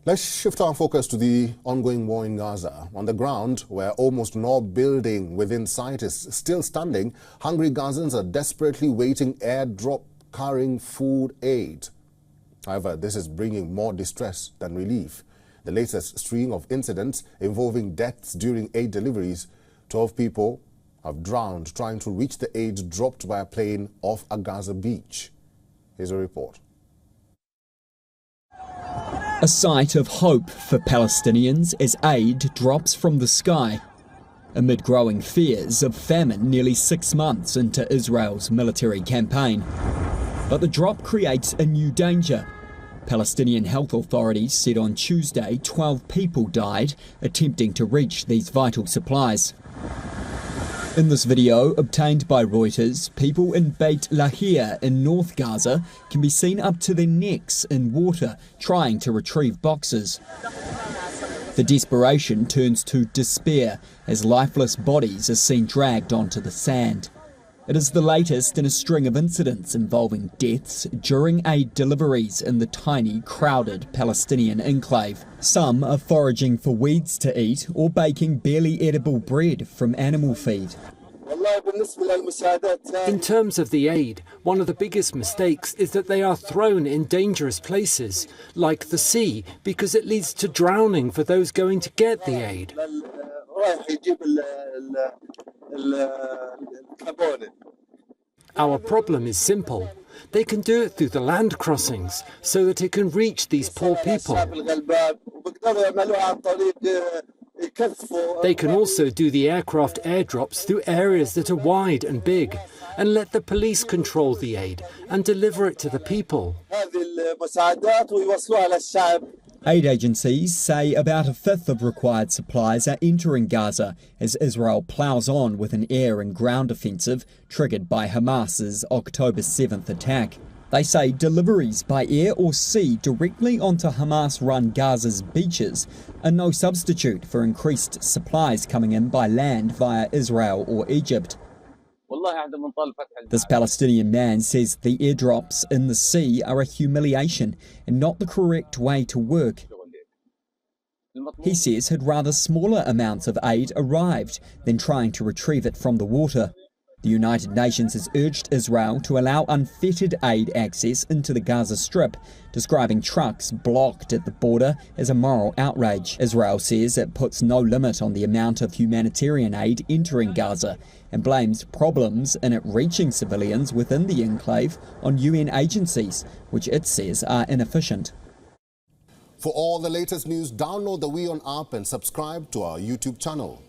Let's shift our focus to the ongoing war in Gaza. On the ground, where almost no building within sight is still standing, hungry Gazans are desperately waiting airdrop carrying food aid. However, this is bringing more distress than relief. The latest string of incidents involving deaths during aid deliveries. 12 people have drowned trying to reach the aid dropped by a plane off a Gaza beach. Here's a report. A sight of hope for Palestinians as aid drops from the sky, amid growing fears of famine nearly 6 months into Israel's military campaign. But the drop creates a new danger. Palestinian health authorities said on Tuesday 12 people died attempting to reach these vital supplies. In this video, obtained by Reuters, people in Beit Lahia in North Gaza can be seen up to their necks in water trying to retrieve boxes. The desperation turns to despair as lifeless bodies are seen dragged onto the sand. It is the latest in a string of incidents involving deaths during aid deliveries in the tiny, crowded Palestinian enclave. Some are foraging for weeds to eat or baking barely edible bread from animal feed. In terms of the aid, one of the biggest mistakes is that they are thrown in dangerous places, like the sea, because it leads to drowning for those going to get the aid. Our problem is simple. They can do it through the land crossings so that it can reach these poor people. They can also do the aircraft airdrops through areas that are wide and big and let the police control the aid and deliver it to the people. Aid agencies say about a fifth of required supplies are entering Gaza as Israel ploughs on with an air and ground offensive triggered by Hamas's October 7th attack. They say deliveries by air or sea directly onto Hamas-run Gaza's beaches are no substitute for increased supplies coming in by land via Israel or Egypt. This Palestinian man says the airdrops in the sea are a humiliation and not the correct way to work. He says he'd rather smaller amounts of aid arrived than trying to retrieve it from the water. The United Nations has urged Israel to allow unfettered aid access into the Gaza Strip, describing trucks blocked at the border as a moral outrage. Israel says it puts no limit on the amount of humanitarian aid entering Gaza and blames problems in it reaching civilians within the enclave on UN agencies, which it says are inefficient. For all the latest news, download the WION app and subscribe to our YouTube channel.